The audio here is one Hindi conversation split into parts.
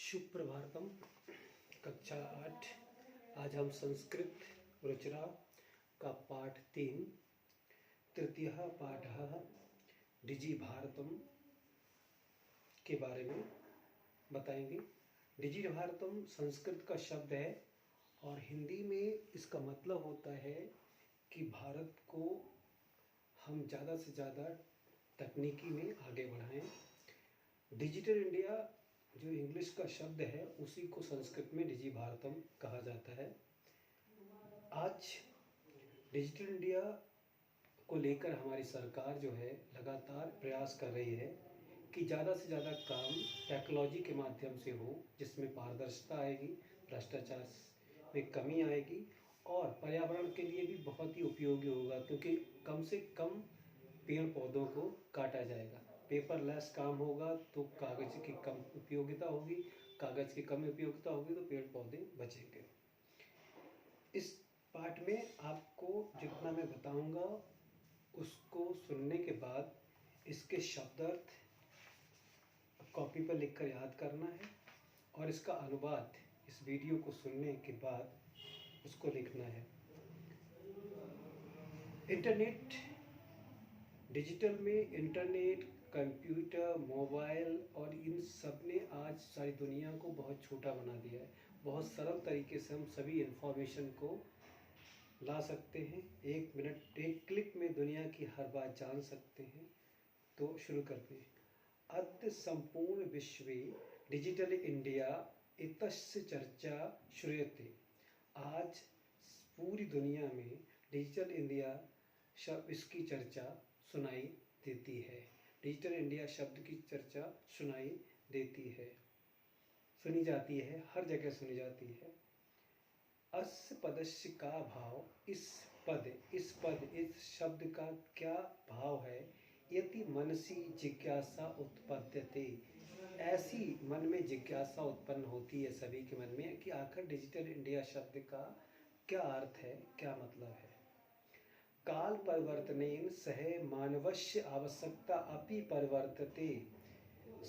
सुप्रभातम। कक्षा 8। आज हम संस्कृत रुचिरा का पाठ 3 तृतीय पाठ डिजी भारतम के बारे में बताएंगे। डिजी भारतम संस्कृत का शब्द है और हिंदी में इसका मतलब होता है कि भारत को हम ज़्यादा से ज़्यादा तकनीकी में आगे बढ़ाएं। डिजिटल इंडिया जो इंग्लिश का शब्द है उसी को संस्कृत में डिजी भारतम कहा जाता है। आज डिजिटल इंडिया को लेकर हमारी सरकार जो है लगातार प्रयास कर रही है कि ज़्यादा से ज़्यादा काम टेक्नोलॉजी के माध्यम से हो, जिसमें पारदर्शिता आएगी, भ्रष्टाचार में कमी आएगी और पर्यावरण के लिए भी बहुत ही उपयोगी होगा, क्योंकि कम से कम पेड़ पौधों को काटा जाएगा। पेपरलेस काम होगा तो कागज़ की कम उपयोगिता होगी, कागज़ की कम उपयोगिता होगी तो पेड़ पौधे बचेंगे। इस पाठ में आपको जितना मैं बताऊंगा उसको सुनने के बाद इसके शब्दार्थ कॉपी पर लिखकर याद करना है और इसका अनुवाद इस वीडियो को सुनने के बाद उसको लिखना है। इंटरनेट, डिजिटल में इंटरनेट, कंप्यूटर, मोबाइल और इन सब ने आज सारी दुनिया को बहुत छोटा बना दिया है। बहुत सरल तरीके से हम सभी इंफॉर्मेशन को ला सकते हैं। 1 मिनट 1 क्लिक में दुनिया की हर बात जान सकते हैं। तो शुरू करते हैं। अद्य संपूर्ण विश्वे डिजिटल इंडिया इतस्य चर्चा श्रूयते। आज पूरी दुनिया में डिजिटल इंडिया शब्द इसकी चर्चा सुनाई देती है। डिजिटल इंडिया शब्द की चर्चा सुनाई देती है, सुनी जाती है, हर जगह सुनी जाती है। अस्य पदस्य का भाव, इस शब्द का क्या भाव है। यदि मनसी जिज्ञासा उत्पद्यते, ऐसी मन में जिज्ञासा उत्पन्न होती है सभी के मन में कि आखिर डिजिटल इंडिया शब्द का क्या अर्थ है, क्या मतलब है। काल परिवर्तनेन सह मानवस्य आवश्यकता अपि परिवर्तते।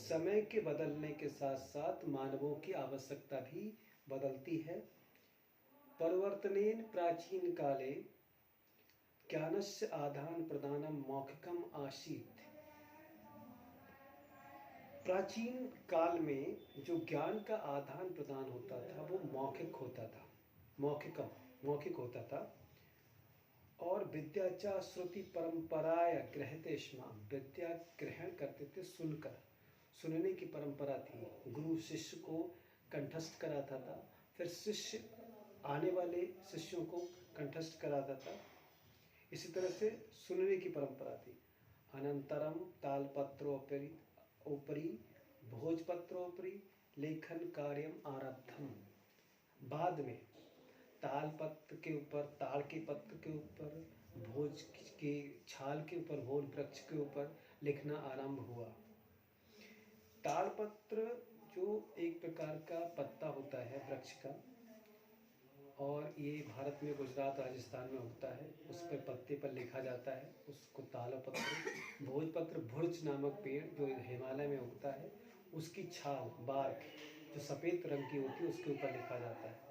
समय के बदलने के साथ साथ मानवों की आवश्यकता भी बदलती है। परिवर्तनेन प्राचीन काले ज्ञानस्य आदान प्रदानम मौखिकम आसीत्। प्राचीन काल में जो ज्ञान का आदान प्रदान होता था वो मौखिक होता था, मौखिक होता था। और विद्याचा श्रुति परंपराय गृह्यते स्म, विद्या ग्रहण करते थे सुनकर, सुनने की परंपरा थी। गुरु शिष्य को कंठस्थ कराता था, फिर शिष्य आने वाले शिष्यों को कंठस्थ कराता था। इसी तरह से सुनने की परंपरा थी। अनंतरम तालपत्रोपरि भोजपत्रोपरि लेखन कार्यम आरब्धम। बाद में तालपत्र के ऊपर, ताड़ के पत्र के ऊपर, भोज के छाल के ऊपर, भोज वृक्ष के ऊपर लिखना आरंभ हुआ। तालपत्र जो एक प्रकार का पत्ता होता है वृक्ष का, और ये भारत में गुजरात राजस्थान में उगता है। उस पर पत्ते पर लिखा जाता है, उसको तालपत्र। भोजपत्र, भुर्ज नामक पेड़ जो हिमालय में उगता है, उसकी छाल, बार्क जो सफ़ेद रंग की होती है, उसके ऊपर लिखा जाता है।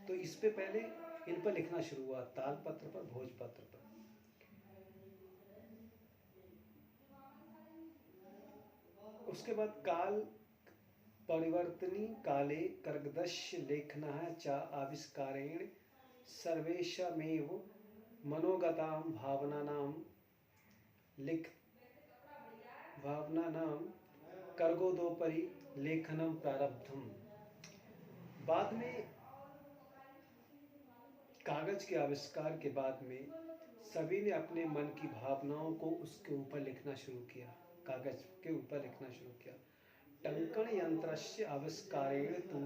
तो इस पे पहले इन पर लिखना शुरू हुआ, तालपत्र पर, भोजपत्र पर। उसके बाद काल परिवर्तनी काले कर्गदस्य लेखनः च आविष्कारेण सर्वेषामेव मनोगतां भावनानां कर्गोदोपरि लेखनम प्रारब्धम। बाद में कागज के आविष्कार के बाद में सभी ने अपने मन की भावनाओं को उसके ऊपर लिखना शुरू किया, कागज के ऊपर लिखना शुरू किया। टंकण यंत्रस्य आविष्कारेण तु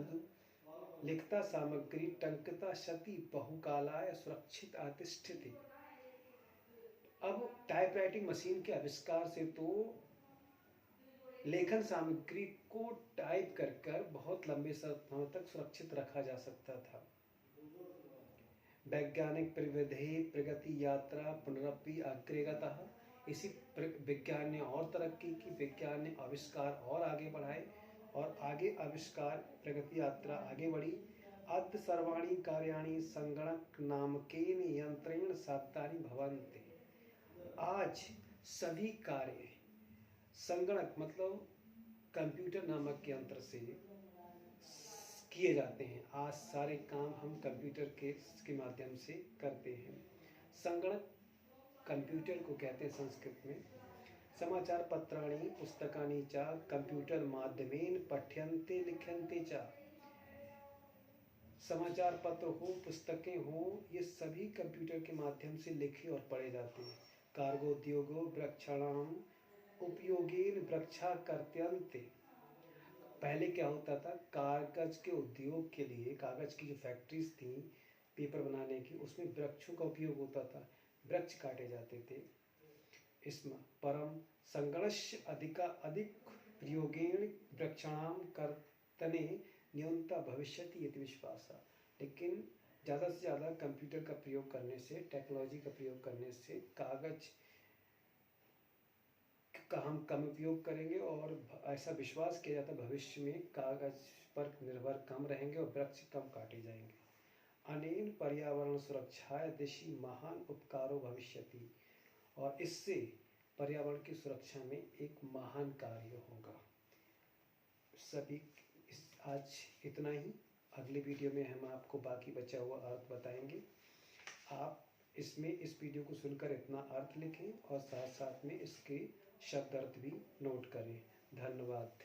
लिखता सामग्री टंकता सति बहुकालाय सुरक्षित आतिष्ठति। अब टाइपराइटिंग मशीन के आविष्कार से तो लेखन सामग्री को टाइप कर बहुत लंबे समय तक सुरक्षित रखा जा सकता था। वैज्ञानिक प्रविधि प्रगति यात्रा पुनरपि अग्रे गतः। इसी विज्ञान ने और तरक्की की, विज्ञान ने आविष्कार और आगे बढ़ाए और आगे आविष्कार प्रगति यात्रा आगे बढ़ी। अद्य सर्वाणि कार्याणि संगणक नामकेन यंत्रेण साध्यानि भवन्ति। आज सभी कार्य संगणक मतलब कंप्यूटर नामक यंत्र से किए जाते हैं। आज सारे काम हम कंप्यूटर के माध्यम से करते हैं। संगणक कंप्यूटर को कहते हैं संस्कृत में। समाचार पत्राणि पुस्तकानि च कंप्यूटर माध्यमेन पठ्यन्ते लिख्यन्ते च। समाचार पत्र हो पुस्तकें हो ये सभी कंप्यूटर के माध्यम से लिखे और पढ़े जाते हैं। कार्गोद्योगो वृक्षाणाम उपयोगेन वृक्षाकर्त्यन्ते। पहले क्या होता था, कागज के उद्योग के लिए कागज की जो फैक्ट्रीज थी पेपर बनाने की, उसमें वृक्षों का उपयोग होता था, वृक्ष काटे जाते थे। इसमें परम संगणस्य अधिक प्रयोगेण वृक्षाणाम कर्तने न्यूनता भविष्यति इति विश्वासा। लेकिन ज़्यादा से ज़्यादा कंप्यूटर का प्रयोग करने से, टेक्नोलॉजी का प्रयोग करने से कागज का हम कम उपयोग करेंगे और ऐसा विश्वास किया जाता है भविष्य में कागज पर निर्भर कम रहेंगे और वृक्ष कम काटे जाएंगे। अनेन पर्यावरण सुरक्षाय दिशि महान उपकारो भविष्यति। और इससे पर्यावरण की सुरक्षा में एक महान कार्य होगा। सभी आज इतना ही। अगले वीडियो में हम आपको बाकी बचा हुआ अर्थ बताएंगे। आप इसमें इस वीडियो को सुनकर इतना अर्थ लिखें और साथ साथ में इसके शब्द अर्थ भी नोट करें। धन्यवाद।